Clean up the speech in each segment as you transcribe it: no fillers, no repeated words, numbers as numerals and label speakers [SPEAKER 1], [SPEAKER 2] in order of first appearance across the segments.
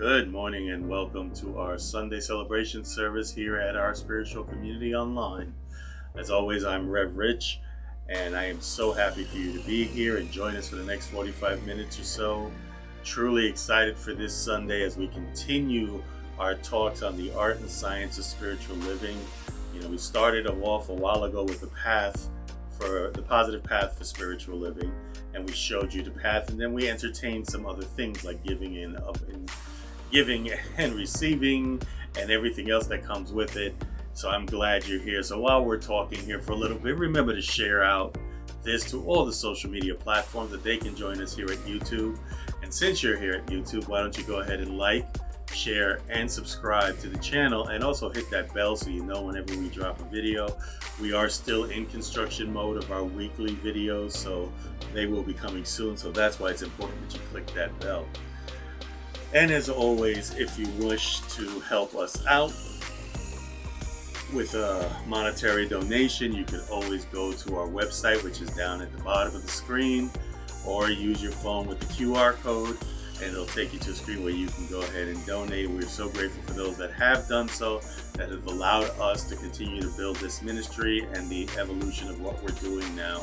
[SPEAKER 1] Good morning and welcome to our Sunday celebration service here at our spiritual community online. As always, I'm Rev Rich, and I am so happy for you to be here and join us for the next 45 minutes or so. Truly excited for this Sunday as we continue our talks on the art and science of spiritual living. We started off a while ago with the positive path for spiritual living, and we showed you the path, and then we entertained some other things like giving and receiving and everything else that comes with it. So I'm glad you're here. So while we're talking here for a little bit, remember to share out this to all the social media platforms that they can join us here at YouTube. And since you're here at YouTube, why don't you go ahead and like, share, and subscribe to the channel, and also hit that bell so you know whenever we drop a video. We are still in construction mode of our weekly videos, so they will be coming soon. So that's why it's important that you click that bell. And as always, if you wish to help us out with a monetary donation, you can always go to our website, which is down at the bottom of the screen, or use your phone with the QR code, and it'll take you to a screen where you can go ahead and donate. We're so grateful for those that have done so, that have allowed us to continue to build this ministry and the evolution of what we're doing now.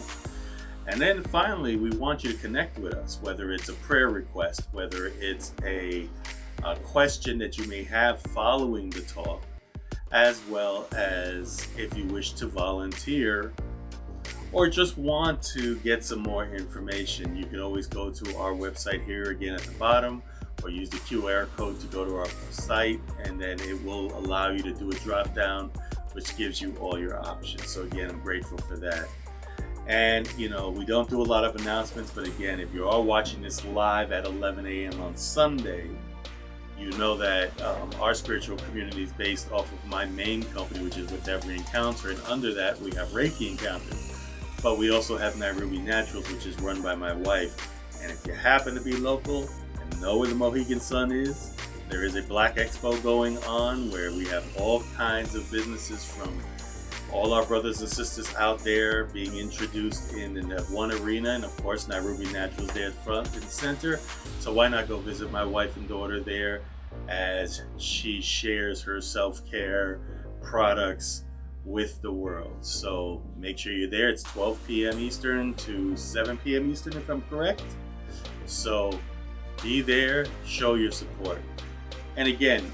[SPEAKER 1] And then finally, we want you to connect with us, whether it's a prayer request, whether it's a question that you may have following the talk, as well as if you wish to volunteer or just want to get some more information. You can always go to our website here again at the bottom, or use the QR code to go to our site, and then it will allow you to do a drop down, which gives you all your options. So again, I'm grateful for that. And we don't do a lot of announcements, but again, if you are watching this live at 11 a.m. on Sunday, you know that our spiritual community is based off of my main company, which is With Every Encounter, and under that we have Reiki Encounters. But we also have Nairobi Naturals, which is run by my wife. And if you happen to be local and know where the Mohegan Sun is, there is a Black Expo going on where we have all kinds of businesses from all our brothers and sisters out there being introduced in the one arena, and of course Nairobi Naturals there at front and center. So why not go visit my wife and daughter there as she shares her self-care products with the world. So make sure you're there. It's 12 p.m. Eastern to 7 p.m. Eastern, if I'm correct. So be there, show your support. And again,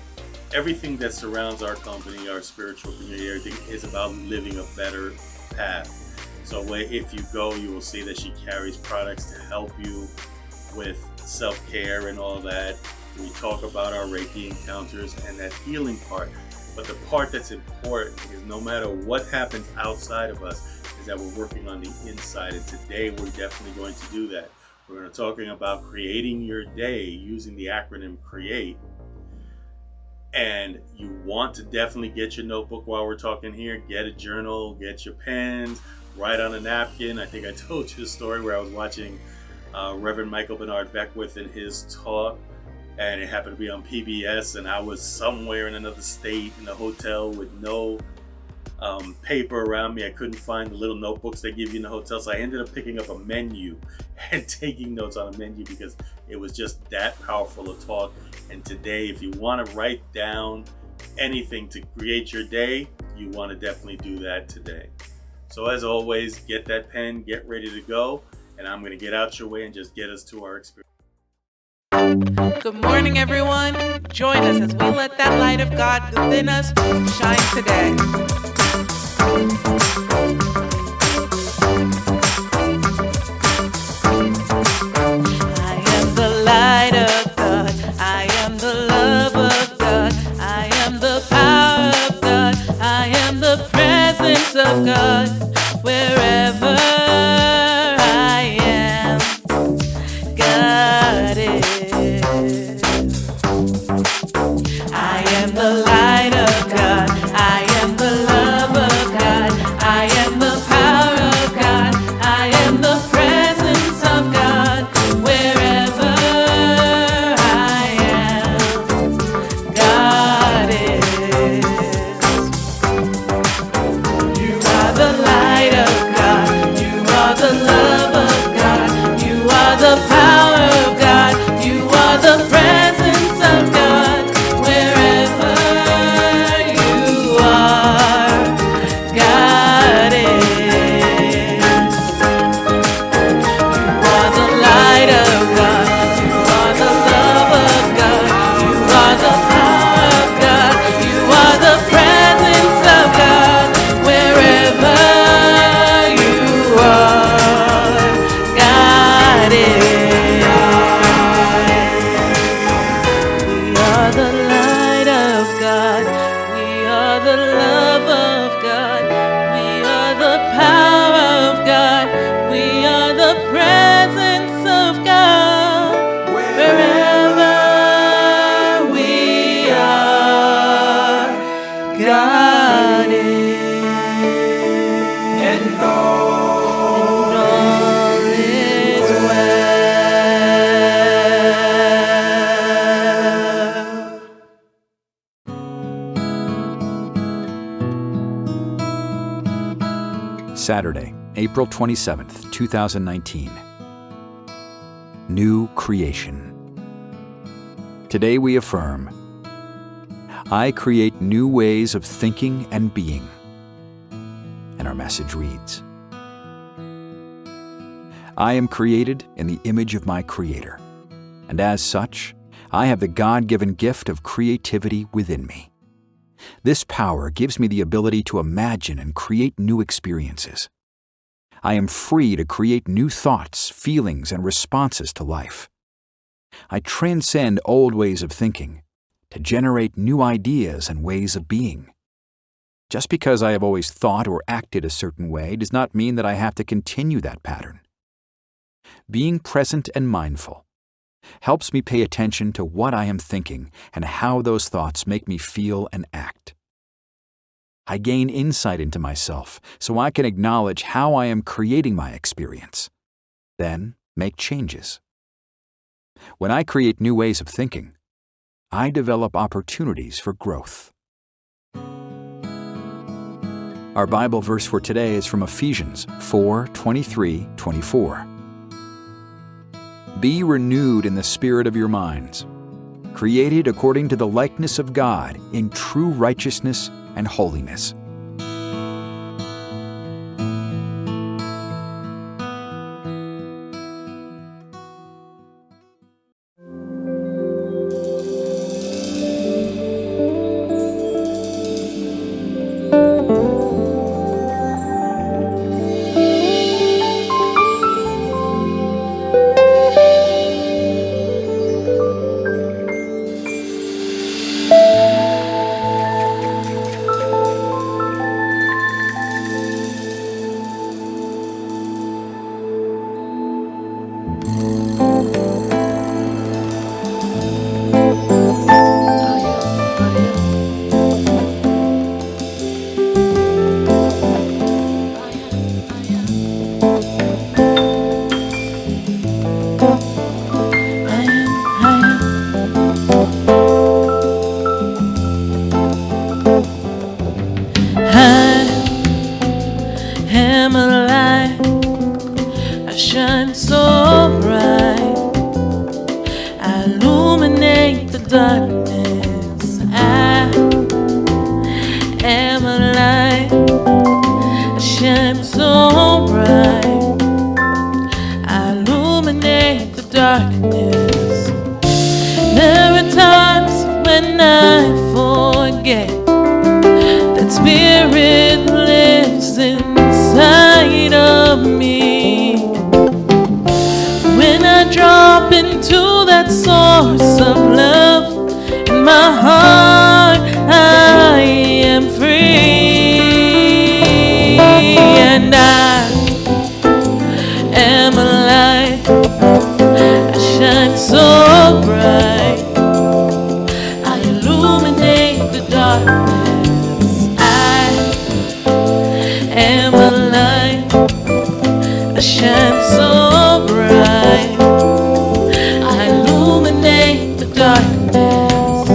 [SPEAKER 1] everything that surrounds our company, our spiritual community, everything is about living a better path. So if you go, you will see that she carries products to help you with self-care and all that. We talk about our Reiki encounters and that healing part. But the part that's important is no matter what happens outside of us, is that we're working on the inside. And today we're definitely going to do that. We're going to talking about creating your day using the acronym CREATE. And you want to definitely get your notebook while we're talking here. Get a journal, get your pens, write on a napkin. I think I told you the story where I was watching Reverend Michael Bernard Beckwith in his talk, and it happened to be on PBS, and I was somewhere in another state in a hotel with no paper around me. I couldn't find the little notebooks they give you in the hotel, so I ended up picking up a menu and taking notes on a menu because it was just that powerful a talk. And today, if you want to write down anything to create your day, you want to definitely do that today. So as always, get that pen, get ready to go, and I'm going to get out your way and just get us to our experience.
[SPEAKER 2] Good morning, everyone. Join us as we let that light of God within us shine today. I am the light of God. I am the love of God. I am the power of God. I am the presence of God. Wherever I am, God is. I am the light of God. I am the love of God. I am the
[SPEAKER 3] Saturday, April 27th, 2019. New creation. Today we affirm, I create new ways of thinking and being. And our message reads, I am created in the image of my Creator, and as such, I have the God-given gift of creativity within me. This power gives me the ability to imagine and create new experiences. I am free to create new thoughts, feelings, and responses to life. I transcend old ways of thinking to generate new ideas and ways of being. Just because I have always thought or acted a certain way does not mean that I have to continue that pattern. Being present and mindful helps me pay attention to what I am thinking and how those thoughts make me feel and act. I gain insight into myself so I can acknowledge how I am creating my experience, then make changes. When I create new ways of thinking, I develop opportunities for growth. Our Bible verse for today is from Ephesians 4:23-24. Be renewed in the spirit of your minds, created according to the likeness of God in true righteousness and holiness.
[SPEAKER 2] Shine so bright, I illuminate the darkness. I am a light. I shine so bright, I illuminate the darkness. There are times when I forget that Spirit lives inside of me. When I drop into that source of love in my heart, I am free, and I am a light. I shine so bright, I illuminate the darkness. I am a light. I shine so bright, I illuminate the darkness.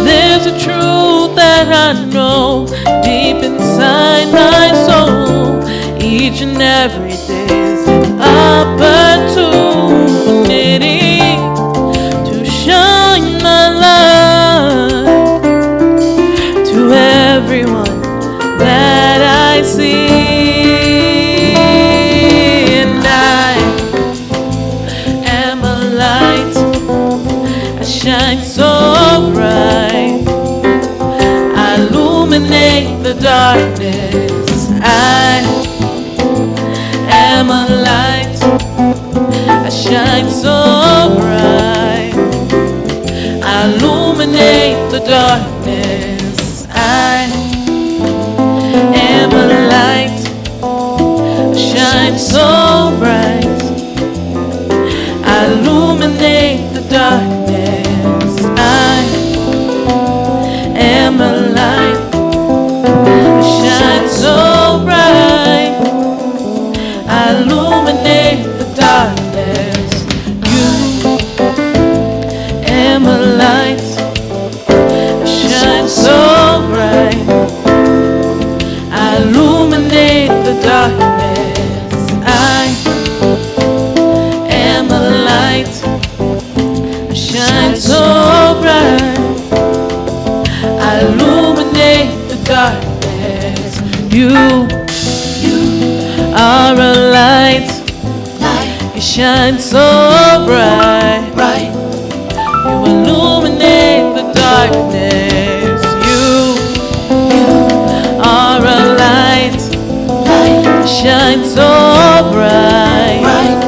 [SPEAKER 2] There's a truth that I know deep inside my soul. Each and every day is an opportunity to shine my light to everyone that I see. Shine so bright, I illuminate the darkness. I am a light. I shine so bright, I illuminate the darkness. I am a light. I shine so bright, I illuminate the darkness. I am a light. I shine so bright, I illuminate the darkness. You am a light. I shine so bright, are a light. You shine so bright. You illuminate the darkness. You are a light. You shine so bright.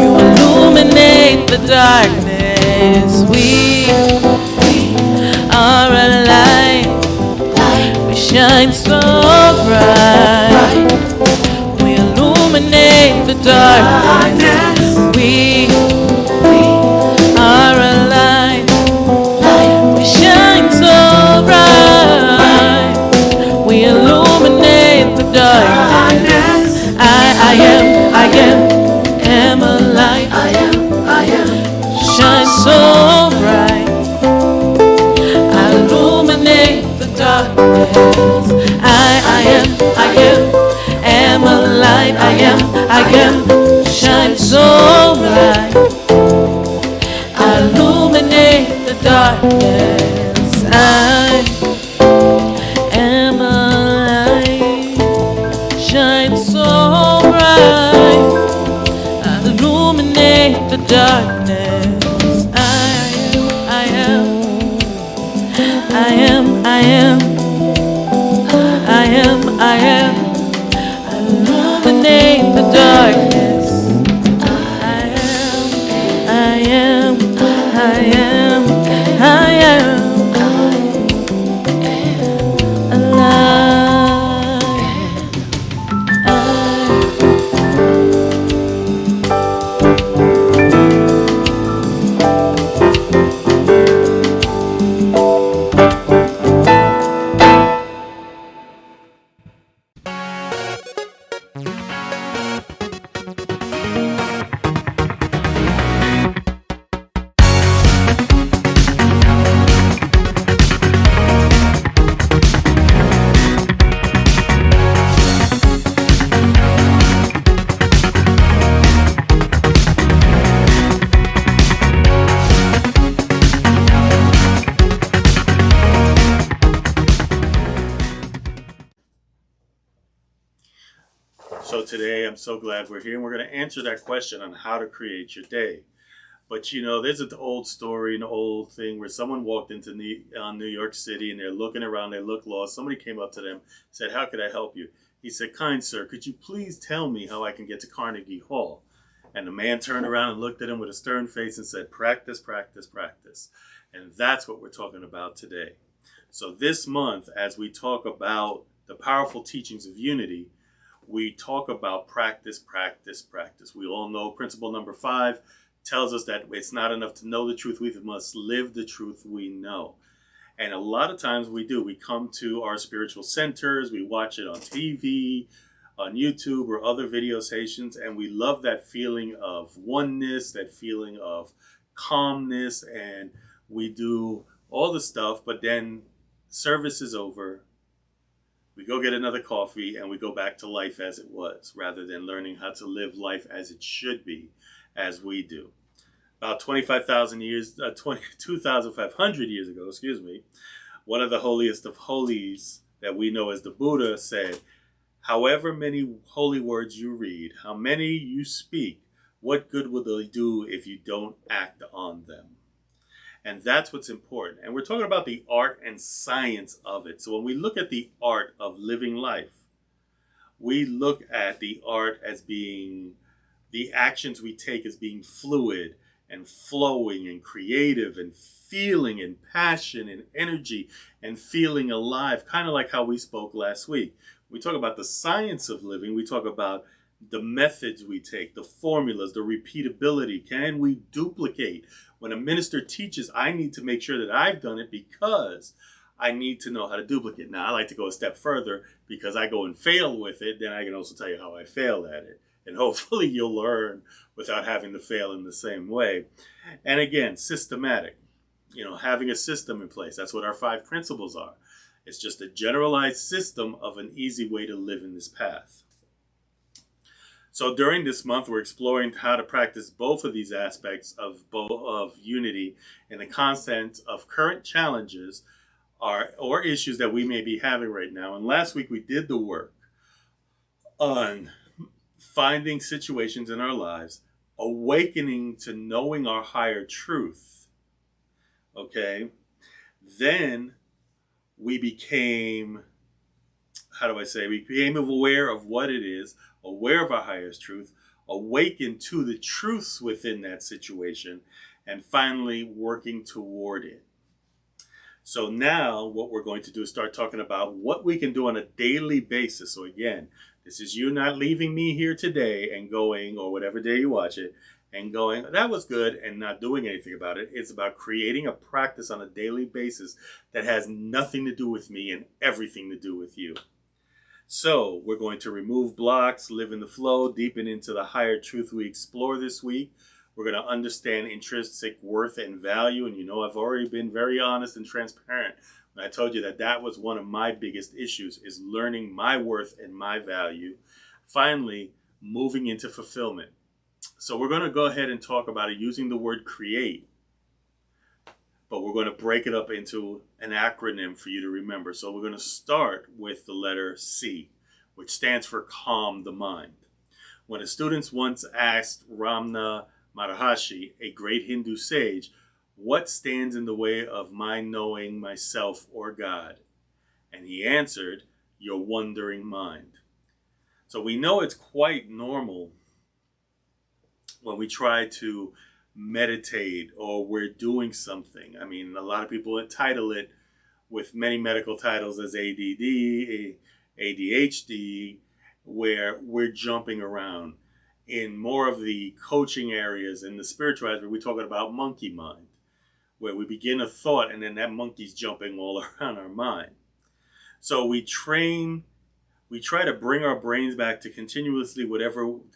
[SPEAKER 2] You illuminate the darkness. We are a light. We shine so bright. We illuminate the darkness. We are a light. We shine so bright. We illuminate the darkness. I am a light. Shine so bright. I illuminate the darkness. I am a light. I am shine so bright. I illuminate the darkness. I am a light. Shine so bright. I illuminate the darkness. I illuminate the darkness. I am
[SPEAKER 1] So today, I'm so glad we're here, and we're going to answer that question on how to create your day. But you know, there's an old story, an old thing where someone walked into New York City, and they're looking around, they look lost. Somebody came up to them, said, "How could I help you?" He said, "Kind sir, could you please tell me how I can get to Carnegie Hall?" And the man turned around and looked at him with a stern face and said, "Practice, practice, practice." And that's what we're talking about today. So this month, as we talk about the powerful teachings of unity, we talk about practice, practice, practice. We all know principle number 5 tells us that it's not enough to know the truth. We must live the truth we know. And a lot of times we do. We come to our spiritual centers, we watch it on TV, on YouTube, or other video stations, and we love that feeling of oneness, that feeling of calmness, and we do all the stuff, but then service is over. We go get another coffee and we go back to life as it was, rather than learning how to live life as it should be, as we do. About 2,500 years ago, one of the holiest of holies that we know as the Buddha said, "However many holy words you read, how many you speak, what good will they do if you don't act on them?" And that's what's important. And we're talking about the art and science of it. So when we look at the art of living life, we look at the art as being the actions we take as being fluid and flowing and creative and feeling and passion and energy and feeling alive, kind of like how we spoke last week. We talk about the science of living. We talk about the methods we take, the formulas, the repeatability. Can we duplicate? When a minister teaches, I need to make sure that I've done it because I need to know how to duplicate. Now, I like to go a step further because I go and fail with it. Then I can also tell you how I failed at it. And hopefully you'll learn without having to fail in the same way. And again, systematic. Having a system in place. That's what our 5 principles are. It's just a generalized system of an easy way to live in this path. So during this month, we're exploring how to practice both of these aspects of unity in the context of current challenges or issues that we may be having right now. And last week we did the work on finding situations in our lives, awakening to knowing our higher truth. Okay? Then we became, we became aware of what it is, aware of our highest truth, awakened to the truths within that situation, and finally working toward it. So now what we're going to do is start talking about what we can do on a daily basis. So again, this is you not leaving me here today and going, or whatever day you watch it, and going, that was good, and not doing anything about it. It's about creating a practice on a daily basis that has nothing to do with me and everything to do with you. So we're going to remove blocks, live in the flow, deepen into the higher truth we explore this week. We're going to understand intrinsic worth and value. And you know, I've already been very honest and transparent when I told you that that was one of my biggest issues, is learning my worth and my value. Finally, moving into fulfillment. So we're going to go ahead and talk about it using the word create, but we're going to break it up into an acronym for you to remember. So we're going to start with the letter C, which stands for calm the mind. When a student once asked Ramana Maharshi, a great Hindu sage, what stands in the way of my knowing myself or God? And he answered, your wandering mind. So we know it's quite normal when we try to meditate or we're doing something. I mean, a lot of people title it with many medical titles as ADD, ADHD, where we're jumping around. In more of the coaching areas and the spiritual aspect, we're talking about monkey mind, where we begin a thought and then that monkey's jumping all around our mind. So we try to bring our brains back to continuously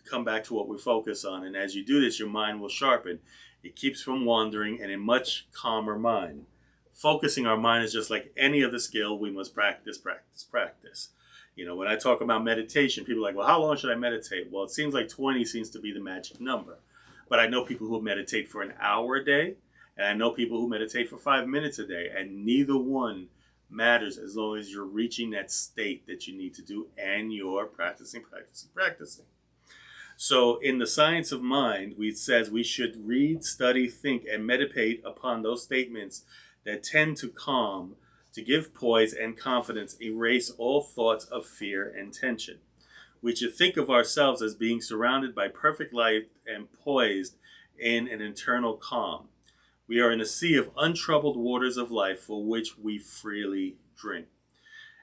[SPEAKER 1] come back to what we focus on. And as you do this, your mind will sharpen. It keeps from wandering and a much calmer mind. Focusing our mind is just like any other skill. We must practice. You know, when I talk about meditation, people are like, well, how long should I meditate? Well, it seems like 20 seems to be the magic number. But I know people who meditate for an hour a day, and I know people who meditate for 5 minutes a day, and neither one matters as long as you're reaching that state that you need to do and you're practicing. So in the science of mind, it says we should read, study, think, and meditate upon those statements that tend to calm, to give poise and confidence, erase all thoughts of fear and tension. We should think of ourselves as being surrounded by perfect light and poised in an internal calm. We are in a sea of untroubled waters of life for which we freely drink.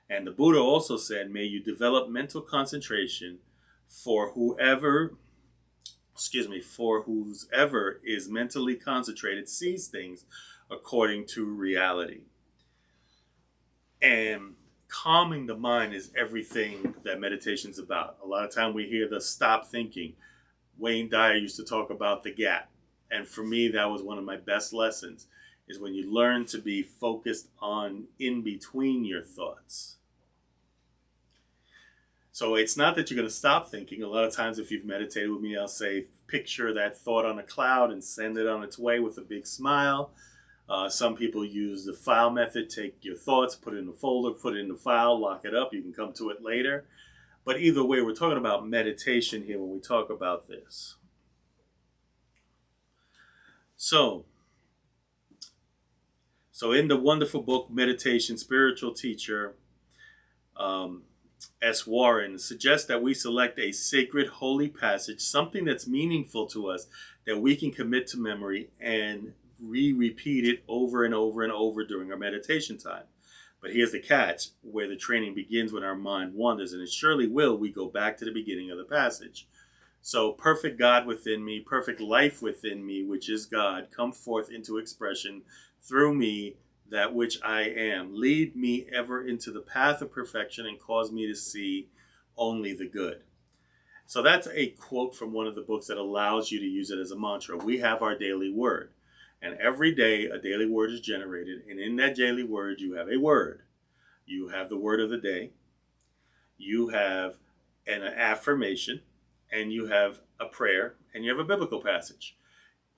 [SPEAKER 1] And the Buddha also said, may you develop mental concentration for whoever is mentally concentrated sees things according to reality. And calming the mind is everything that meditation's about. A lot of time we hear the stop thinking. Wayne Dyer used to talk about the gap. And for me, that was one of my best lessons, is when you learn to be focused on in between your thoughts. So it's not that you're going to stop thinking. A lot of times if you've meditated with me, I'll say, picture that thought on a cloud and send it on its way with a big smile. Some people use the file method. Take your thoughts, put it in a folder, put it in the file, lock it up. You can come to it later. But either way, we're talking about meditation here when we talk about this. So in the wonderful book, Meditation, spiritual teacher S. Warren suggests that we select a sacred, holy passage, something that's meaningful to us, that we can commit to memory and repeat it over and over and over during our meditation time. But here's the catch, where the training begins when our mind wanders, and it surely will. We go back to the beginning of the passage. So, perfect God within me, perfect life within me, which is God, come forth into expression through me, that which I am. Lead me ever into the path of perfection and cause me to see only the good. So that's a quote from one of the books that allows you to use it as a mantra. We have our daily word. And every day a daily word is generated. And in that daily word, you have a word. You have the word of the day. You have an affirmation. And you have a prayer. And you have a biblical passage.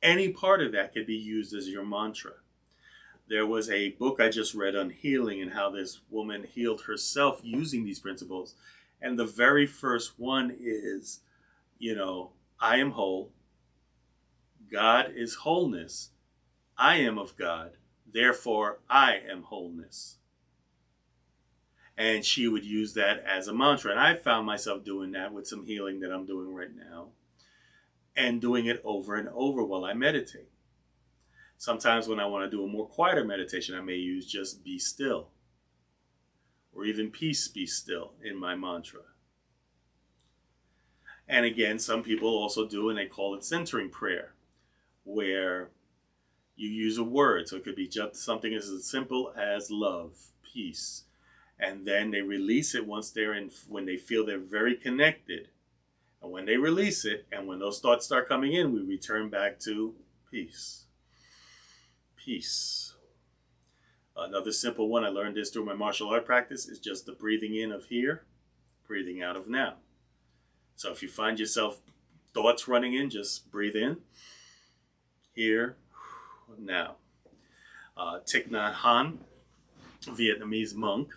[SPEAKER 1] Any part of that could be used as your mantra. There was a book I just read on healing and how this woman healed herself using these principles. And the very first one is, I am whole. God is wholeness. I am of God. Therefore, I am wholeness. And she would use that as a mantra. And I found myself doing that with some healing that I'm doing right now, and doing it over and over while I meditate. Sometimes when I want to do a more quieter meditation, I may use just be still, or even peace be still in my mantra. And again, some people also do, and they call it centering prayer, where you use a word. So it could be just something as simple as love, peace. And then they release it when they feel they're very connected. And when they release it, and when those thoughts start coming in, we return back to peace. Peace. Another simple one, I learned this through my martial art practice, is just the breathing in of here, breathing out of now. So if you find yourself thoughts running in, just breathe in, here, now. Thich Nhat Hanh, Vietnamese monk,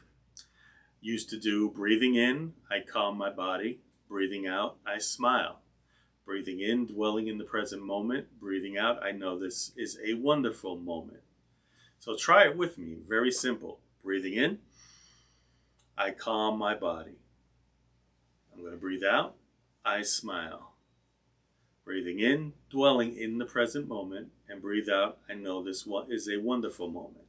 [SPEAKER 1] used to do breathing in, I calm my body. Breathing out, I smile. Breathing in, dwelling in the present moment. Breathing out, I know this is a wonderful moment. So try it with me. Very simple. Breathing in, I calm my body. I'm going to breathe out, I smile. Breathing in, dwelling in the present moment. And breathe out, I know this is a wonderful moment.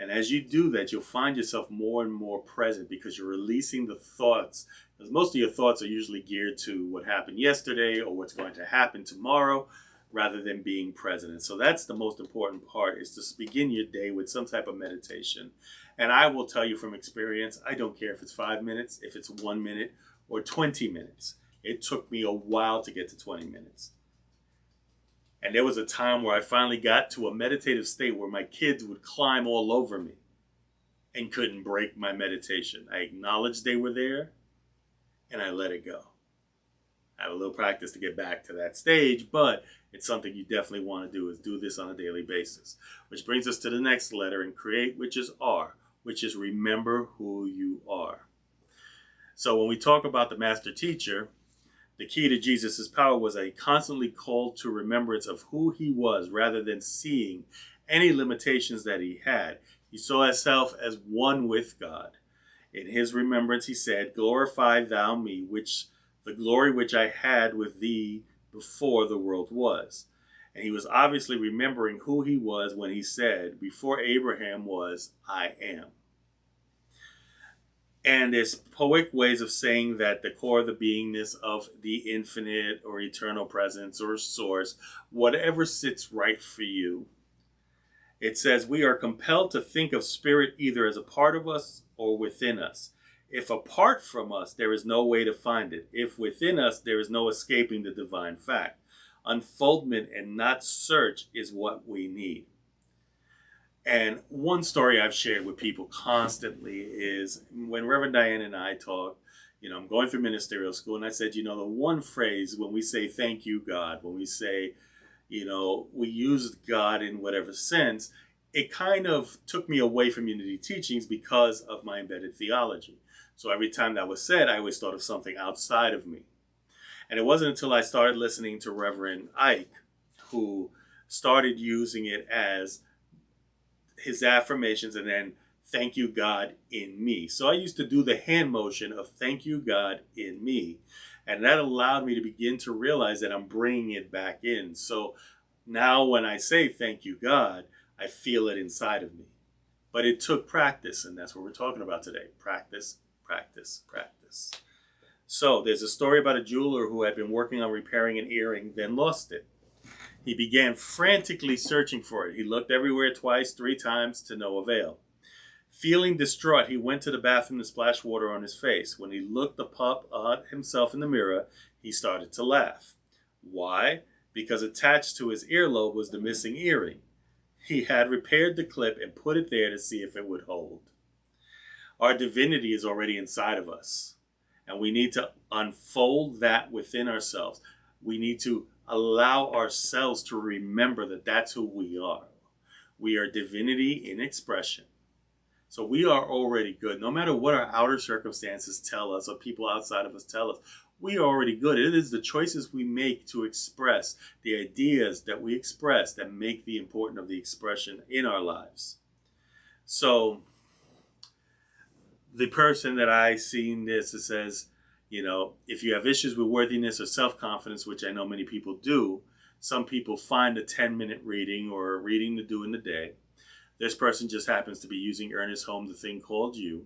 [SPEAKER 1] And as you do that, you'll find yourself more and more present, because you're releasing the thoughts. Because most of your thoughts are usually geared to what happened yesterday or what's going to happen tomorrow, rather than being present. And so that's the most important part, is to begin your day with some type of meditation. And I will tell you from experience, I don't care if it's 5 minutes, if it's 1 minute, or 20 minutes. It took me a while to get to 20 minutes. And there was a time where I finally got to a meditative state where my kids would climb all over me and couldn't break my meditation. I acknowledged they were there, and I let it go. I have a little practice to get back to that stage, but it's something you definitely want to do, is do this on a daily basis. Which brings us to the next letter in create, which is R, which is remember who you are. So when we talk about the master teacher, the key to Jesus' power was a constantly called to remembrance of who he was, rather than seeing any limitations that he had. He saw himself as one with God. In his remembrance, he said, glorify thou me, the glory which I had with thee before the world was. And he was obviously remembering who he was when he said, before Abraham was, I am. And there's poetic ways of saying that the core of the beingness of the infinite or eternal presence or source, whatever sits right for you. It says we are compelled to think of spirit either as a part of us or within us. If apart from us, there is no way to find it. If within us, there is no escaping the divine fact. Unfoldment and not search is what we need. And one story I've shared with people constantly is when Reverend Diane and I talk, I'm going through ministerial school, and I said, the one phrase when we say thank you, God, when we say, we use God in whatever sense, it kind of took me away from Unity Teachings because of my embedded theology. So every time that was said, I always thought of something outside of me. And it wasn't until I started listening to Reverend Ike, who started using it as his affirmations and then thank you, God, in me. So I used to do the hand motion of thank you, God, in me. And that allowed me to begin to realize that I'm bringing it back in. So now when I say thank you, God, I feel it inside of me. But it took practice, and that's what we're talking about today. Practice, practice, practice. So there's a story about a jeweler who had been working on repairing an earring, then lost it. He began frantically searching for it. He looked everywhere twice, 3 times, to no avail. Feeling distraught, he went to the bathroom to splash water on his face. When he looked up at himself in the mirror, he started to laugh. Why? Because attached to his earlobe was the missing earring. He had repaired the clip and put it there to see if it would hold. Our divinity is already inside of us, and we need to unfold that within ourselves. We need to allow ourselves to remember that that's who we are. We are divinity in expression. So we are already good. No matter what our outer circumstances tell us or people outside of us tell us, we are already good. It is the choices we make to express, the ideas that we express, that make the importance of the expression in our lives. So the person that I seen this, it says, if you have issues with worthiness or self-confidence, which I know many people do, some people find a 10-minute reading or a reading to do in the day. This person just happens to be using Ernest Holmes, The Thing Called You.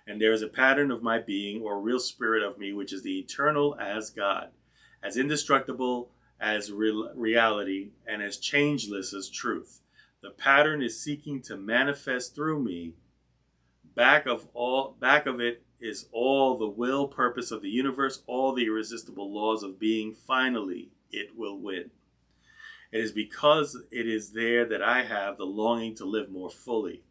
[SPEAKER 1] And there is a pattern of my being, or real spirit of me, which is the eternal as God, as indestructible as reality, and as changeless as truth. The pattern is seeking to manifest through me. Back of it is all the will, purpose of the universe, all the irresistible laws of being. Finally, it will win. It is because it is there that I have the longing to live more fully,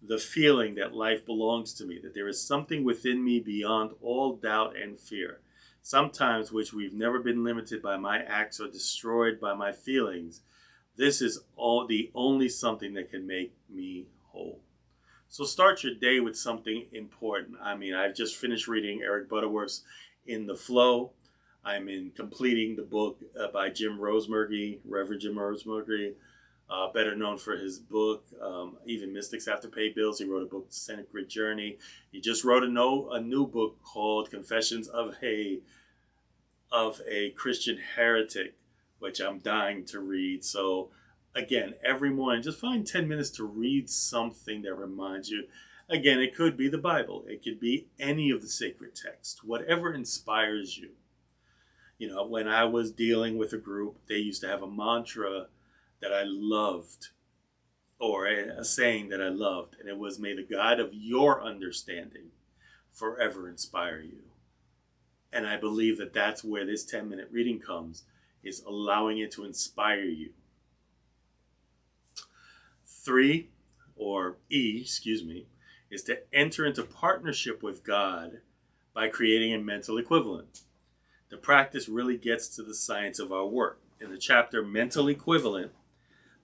[SPEAKER 1] the feeling that life belongs to me, that there is something within me beyond all doubt and fear, sometimes which we've never been limited by my acts or destroyed by my feelings. This is the only something that can make me whole. So start your day with something important. I've just finished reading Eric Butterworth's In the Flow. I'm completing the book by Jim Rosemergy, Reverend Jim Rosemergy, better known for his book, Even Mystics Have to Pay Bills. He wrote a book, Sacred Journey. He just wrote a new book called Confessions of a Christian Heretic, which I'm dying to read. So again, every morning, just find 10 minutes to read something that reminds you. Again, it could be the Bible. It could be any of the sacred texts, whatever inspires you. When I was dealing with a group, they used to have a mantra that I loved, or a saying that I loved, and it was, may the God of your understanding forever inspire you. And I believe that that's where this 10-minute reading comes, is allowing it to inspire you. 3, or E, is to enter into partnership with God by creating a mental equivalent. The practice really gets to the science of our work. In the chapter Mental Equivalent,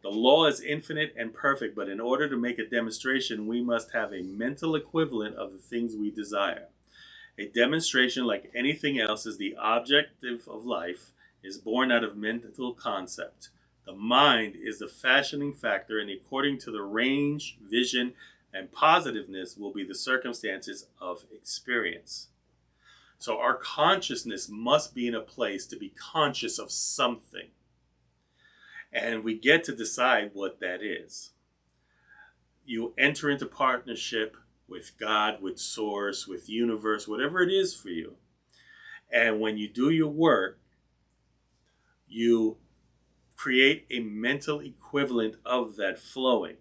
[SPEAKER 1] the law is infinite and perfect, but in order to make a demonstration, we must have a mental equivalent of the things we desire. A demonstration, like anything else, is the objective of life, is born out of mental concept. The mind is the fashioning factor, and according to the range, vision, and positiveness will be the circumstances of experience. So our consciousness must be in a place to be conscious of something. And we get to decide what that is. You enter into partnership with God, with Source, with universe, whatever it is for you. And when you do your work, you create a mental equivalent of that flowing.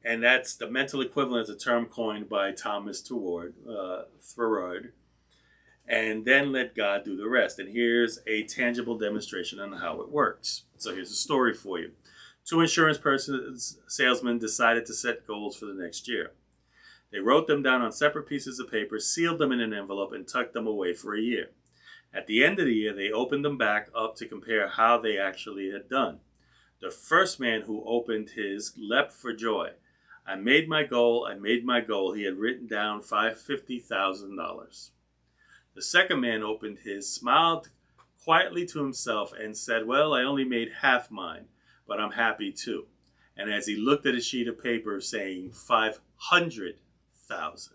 [SPEAKER 1] And that's the mental equivalent, is a term coined by Thomas Thrord. And then let God do the rest. And here's a tangible demonstration on how it works. So here's a story for you. 2 insurance salesmen decided to set goals for the next year. They wrote them down on separate pieces of paper, sealed them in an envelope, and tucked them away for a year. At the end of the year, they opened them back up to compare how they actually had done. The first man who opened his leapt for joy. I made my goal. He had written down $50,000. The second man opened his, smiled quietly to himself, and said, well, I only made half mine, but I'm happy too. And as he looked at a sheet of paper saying 500,000.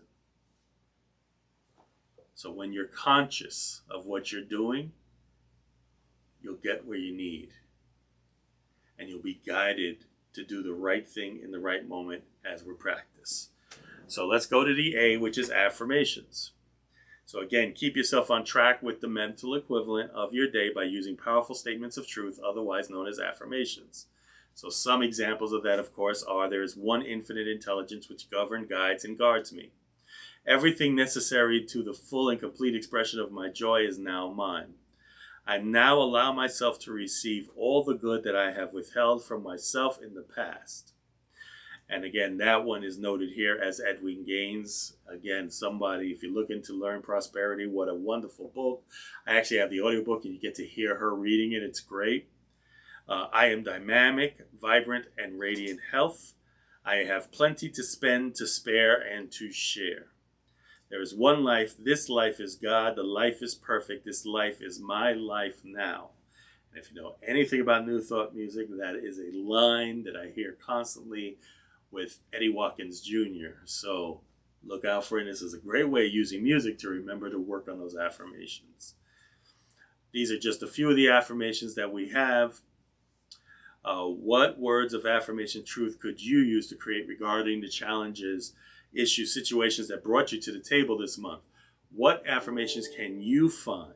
[SPEAKER 1] So when you're conscious of what you're doing, you'll get where you need. And you'll be guided to do the right thing in the right moment as we practice. So let's go to the A, which is affirmations. So again, keep yourself on track with the mental equivalent of your day by using powerful statements of truth, otherwise known as affirmations. So some examples of that, of course, are: there is one infinite intelligence which governs, guides, and guards me. Everything necessary to the full and complete expression of my joy is now mine. I now allow myself to receive all the good that I have withheld from myself in the past. And again, that one is noted here as Edwin Gaines. Again, somebody, if you're looking to learn prosperity, what a wonderful book. I actually have the audiobook and you get to hear her reading it. It's great. I am dynamic, vibrant, and radiant health. I have plenty to spend, to spare, and to share. There is one life. This life is God. The life is perfect. This life is my life now. And if you know anything about New Thought music, that is a line that I hear constantly with Eddie Watkins Jr. So look out for it. This is a great way of using music to remember to work on those affirmations. These are just a few of the affirmations that we have. What words of affirmation truth could you use to create regarding the challenges, issues, situations that brought you to the table this month? What affirmations can you find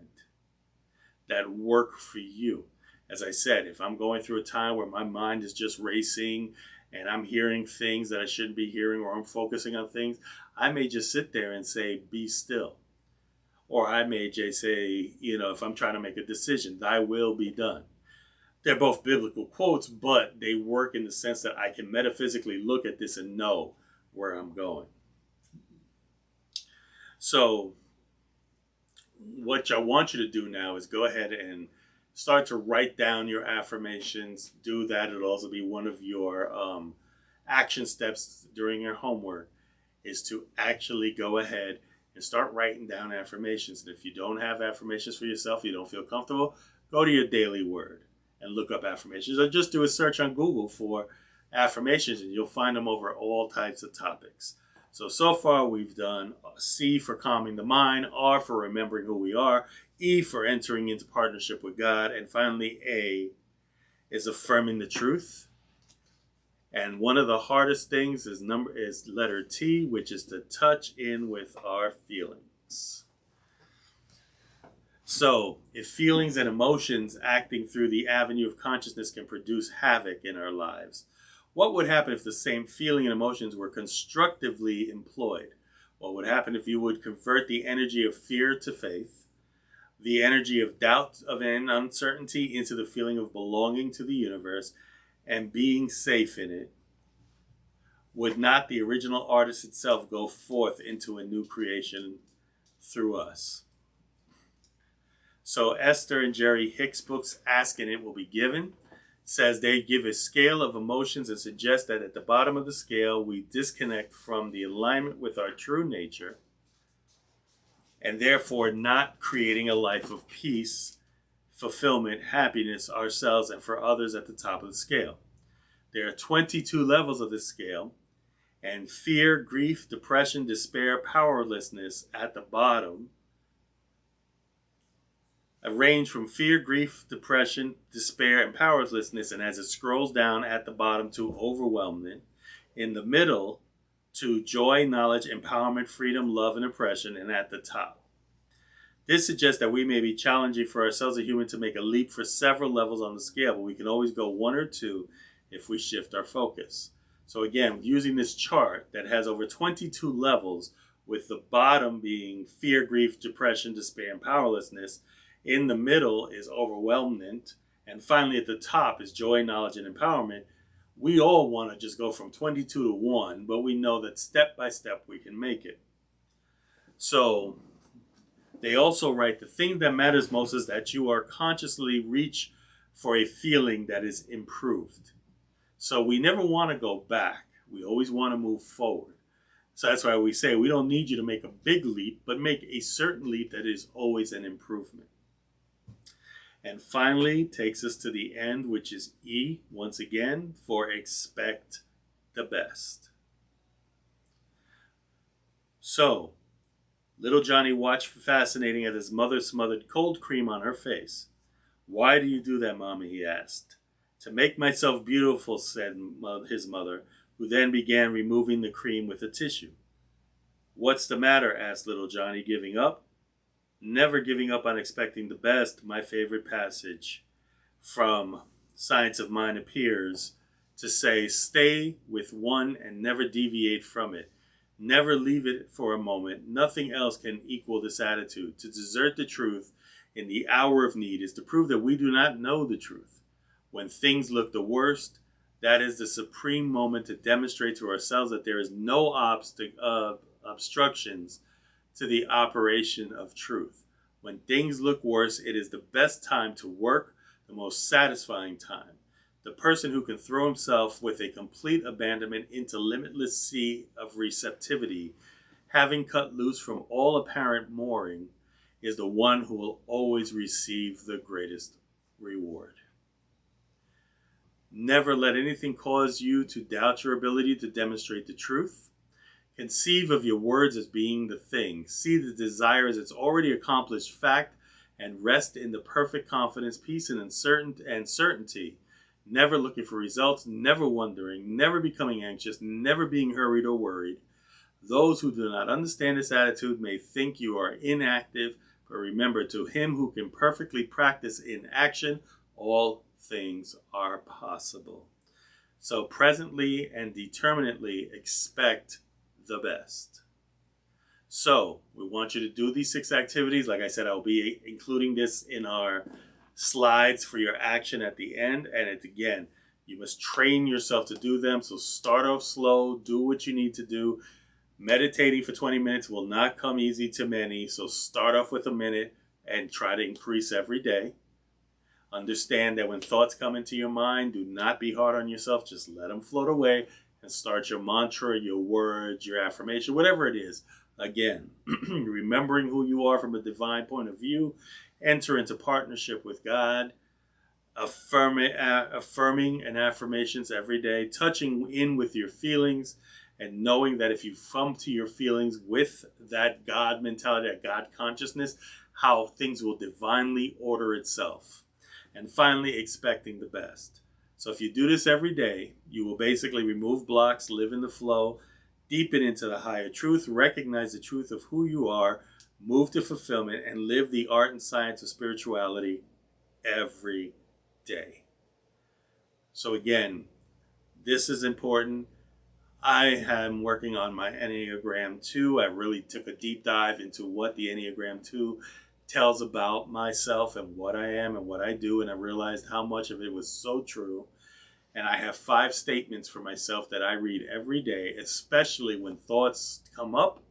[SPEAKER 1] that work for you? As I said, if I'm going through a time where my mind is just racing and I'm hearing things that I shouldn't be hearing, or I'm focusing on things, I may just sit there and say, be still. Or I may just say, if I'm trying to make a decision, thy will be done. They're both biblical quotes, but they work in the sense that I can metaphysically look at this and know where I'm going. So what I want you to do now is go ahead and start to write down your affirmations. Do that. It'll also be one of your action steps during your homework, is to actually go ahead and start writing down affirmations. And if you don't have affirmations for yourself, you don't feel comfortable, go to your daily word and look up affirmations, or just do a search on Google for affirmations and you'll find them over all types of topics. So far we've done C for calming the mind, R for remembering who we are, E for entering into partnership with God, and finally A is affirming the truth. And one of the hardest things is letter T, which is to touch in with our feelings. So, if feelings and emotions acting through the avenue of consciousness can produce havoc in our lives, what would happen if the same feeling and emotions were constructively employed? What would happen if you would convert the energy of fear to faith, the energy of doubt and uncertainty into the feeling of belonging to the universe and being safe in it? Would not the original artist itself go forth into a new creation through us? So Esther and Jerry Hicks' books, Ask and It Will Be Given, says they give a scale of emotions and suggest that at the bottom of the scale, we disconnect from the alignment with our true nature and therefore not creating a life of peace, fulfillment, happiness ourselves and for others at the top of the scale. There are 22 levels of this scale, and fear, grief, depression, despair, powerlessness at the bottom range from fear, grief, depression, despair, and powerlessness, and as it scrolls down at the bottom to overwhelmment, in the middle to joy, knowledge, empowerment, freedom, love, and oppression, and at the top. This suggests that we may be challenging for ourselves as a human to make a leap for several levels on the scale, but we can always go one or two if we shift our focus. So again, using this chart that has over 22 levels, with the bottom being fear, grief, depression, despair, and powerlessness, in the middle is overwhelmment, and finally at the top is joy, knowledge, and empowerment. We all want to just go from 22 to 1, but we know that step by step we can make it. So they also write, the thing that matters most is that you are consciously reach for a feeling that is improved. So we never want to go back. We always want to move forward. So that's why we say we don't need you to make a big leap, but make a certain leap that is always an improvement. And finally, takes us to the end, which is E, once again, for expect the best. So, little Johnny watched fascinating as his mother smothered cold cream on her face. Why do you do that, Mommy? He asked. To make myself beautiful, said his mother, who then began removing the cream with a tissue. What's the matter? Asked little Johnny, giving up. Never giving up on expecting the best, my favorite passage from Science of Mind appears to say, stay with one and never deviate from it. Never leave it for a moment. Nothing else can equal this attitude. To desert the truth in the hour of need is to prove that we do not know the truth. When things look the worst, that is the supreme moment to demonstrate to ourselves that there is no obstructions to the operation of truth. When things look worse, it is the best time to work, the most satisfying time. the person who can throw himself with a complete abandonment into limitless sea of receptivity, having cut loose from all apparent mooring, is the one who will always receive the greatest reward. Never let anything cause you to doubt your ability to demonstrate the truth. Conceive of your words as being the thing. See the desire as its already accomplished fact, and rest in the perfect confidence, peace, and certainty. Never looking for results, never wondering, never becoming anxious, never being hurried or worried. Those who do not understand this attitude may think you are inactive, but remember, to him who can perfectly practice in action, all things are possible. So presently and determinately expect the best. So we want you to do these 6 activities. Like I said, I'll be including this in our slides for your action at the end. And again, you must train yourself to do them. So start off slow, do what you need to do. Meditating for 20 minutes will not come easy to many. So start off with a minute and try to increase every day. Understand that when thoughts come into your mind, do not be hard on yourself. Just let them float away and start your mantra, your words, your affirmation, whatever it is. Again, remembering who you are from a divine point of view, enter into partnership with God, affirming and affirmations every day, touching in with your feelings, and knowing that if you come to your feelings with that God mentality, that God consciousness, how things will divinely order itself. And finally, expecting the best. So if you do this every day, you will basically remove blocks, live in the flow, deepen into the higher truth, recognize the truth of who you are, move to fulfillment, and live the art and science of spirituality every day. So again, this is important. I am working on my Enneagram 2. I really took a deep dive into what the Enneagram 2 tells about myself and what I am and what I do, and I realized how much of it was so true. And I have 5 statements for myself that I read every day, especially when thoughts come up.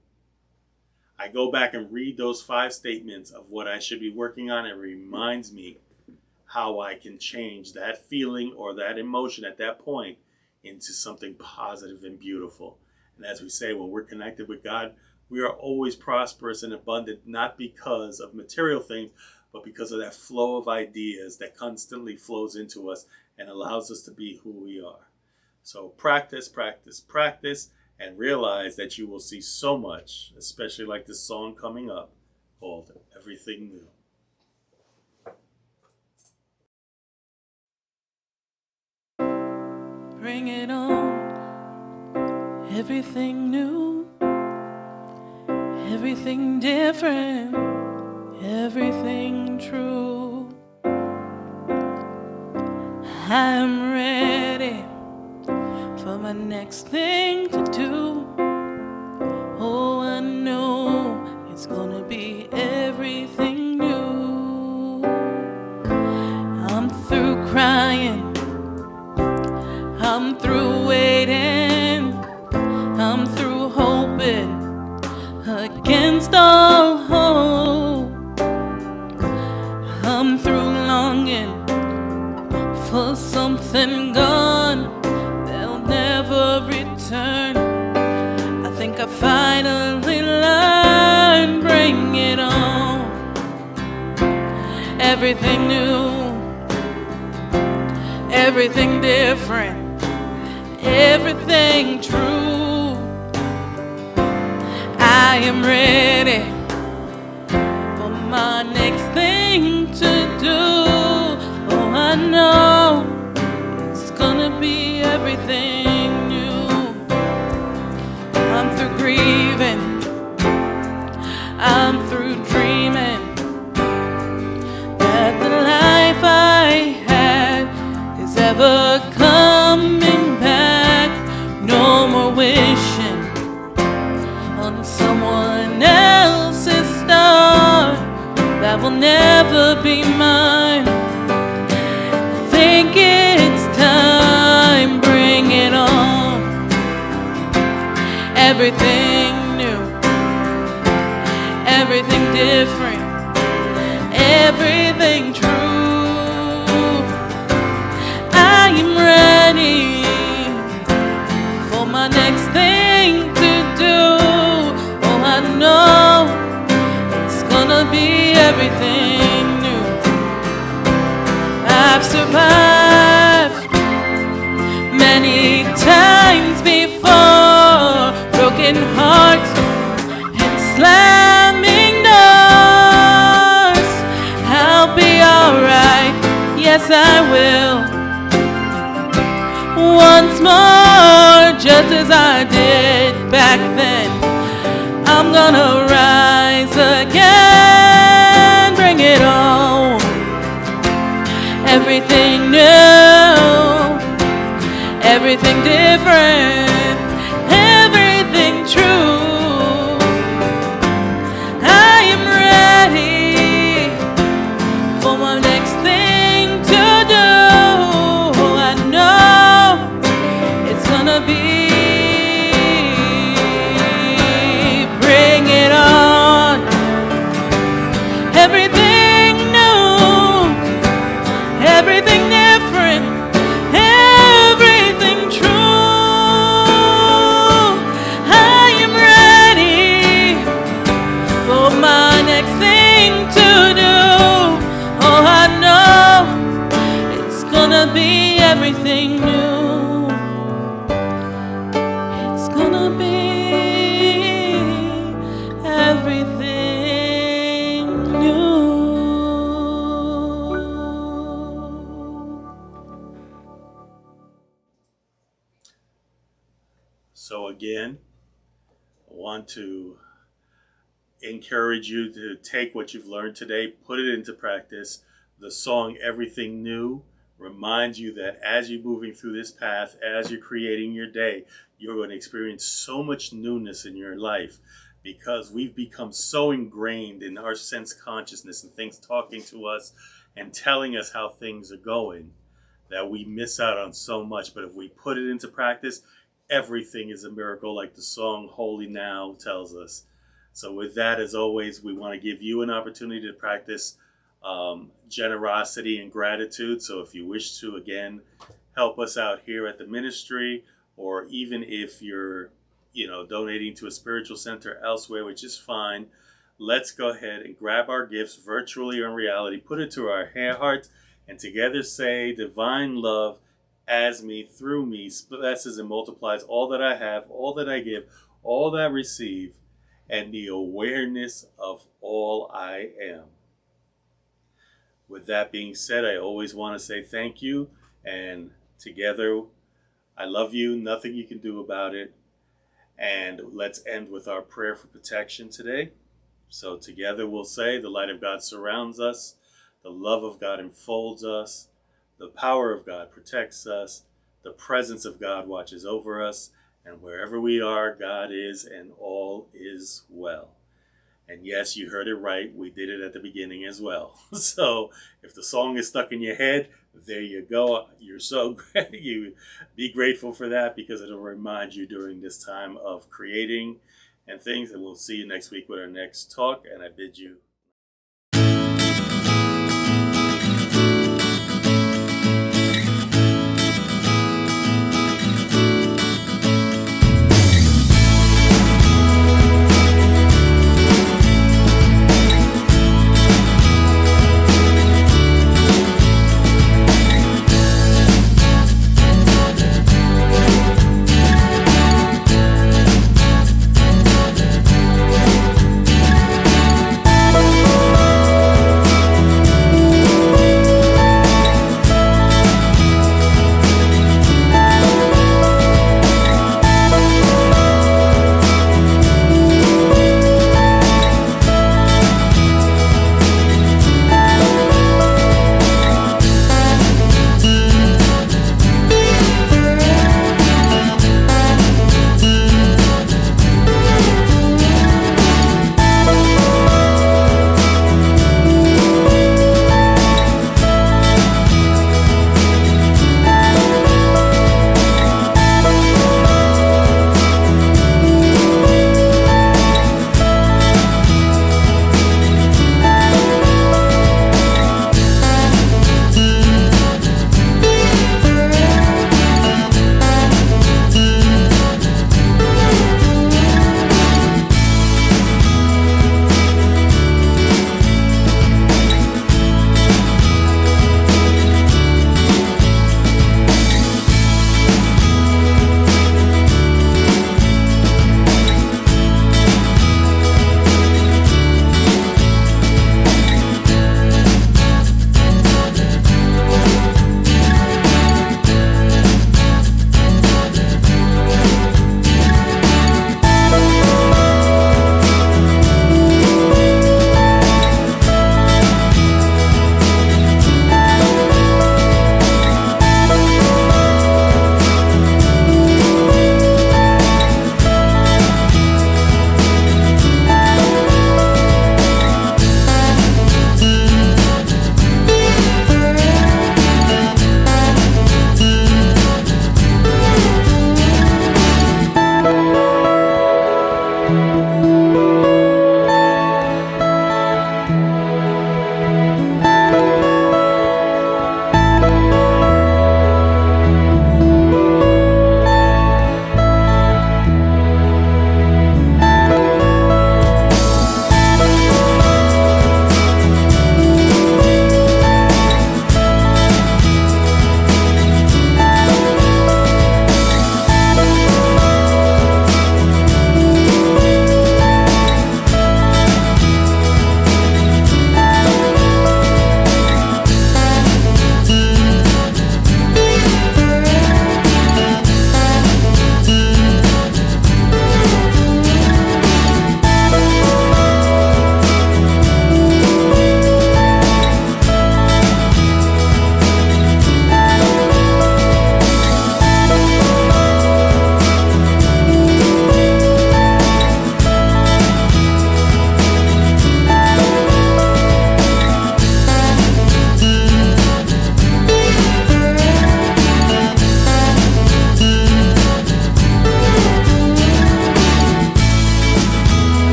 [SPEAKER 1] I go back and read those 5 statements of what I should be working on. It reminds me how I can change that feeling or that emotion at that point into something positive and beautiful. And as we say, when we're connected with God, we are always prosperous and abundant, not because of material things, but because of that flow of ideas that constantly flows into us and allows us to be who we are. So practice, practice, practice, and realize that you will see so much, especially like this song coming up called Everything New.
[SPEAKER 2] Bring it on. Everything new, everything different, everything true. I'm ready for my next thing to do. Oh, I know it's gonna be everything new. I'm through crying, I'm through waiting, I'm through hoping against all hope. I'm through longing for something gone that'll never return. I think I finally learned, bring it on. Everything new, everything different, everything true. I am ready for my next thing to do. Oh, I know it's gonna be everything new. I'm through grieving, I'm through dreaming that the life I had is ever coming back. No more wishing on someone else's star that will never be mine. I think it's time, bring it on. Everything new, everything different, everything true. I am breaking hearts and slamming doors. I'll be alright, yes I will. Once more, just as I did back then, I'm gonna rise again. Bring it on. Everything new, everything different, everything true. I am ready for my next thing to do. I know it's gonna be. Bring it on. Everything new, everything different, everything true. I am ready for my next thing to do. Oh, I know it's gonna be everything new. It's gonna be everything new.
[SPEAKER 1] So again, I want to encourage you to take what you've learned today, put it into practice. The song Everything New reminds you that as you're moving through this path, as you're creating your day, you're going to experience so much newness in your life because we've become so ingrained in our sense consciousness and things talking to us and telling us how things are going that we miss out on so much. But if we put it into practice, everything is a miracle, like the song Holy Now tells us. So with that, as always, we want to give you an opportunity to practice generosity and gratitude. So if you wish to, again, help us out here at the ministry, or even if you're, donating to a spiritual center elsewhere, which is fine, let's go ahead and grab our gifts virtually or in reality, put it to our hearts, and together say, divine love as me, through me, blesses and multiplies all that I have, all that I give, all that I receive, and the awareness of all I am. With that being said, I always want to say thank you, and together, I love you, nothing you can do about it. And let's end with our prayer for protection today. So together we'll say, the light of God surrounds us, the love of God enfolds us, the power of God protects us, the presence of God watches over us, and wherever we are, God is, and all is well. And yes, you heard it right. We did it at the beginning as well. So if the song is stuck in your head, there you go. You're so great. You be grateful for that, because it'll remind you during this time of creating and things. And we'll see you next week with our next talk. And I bid you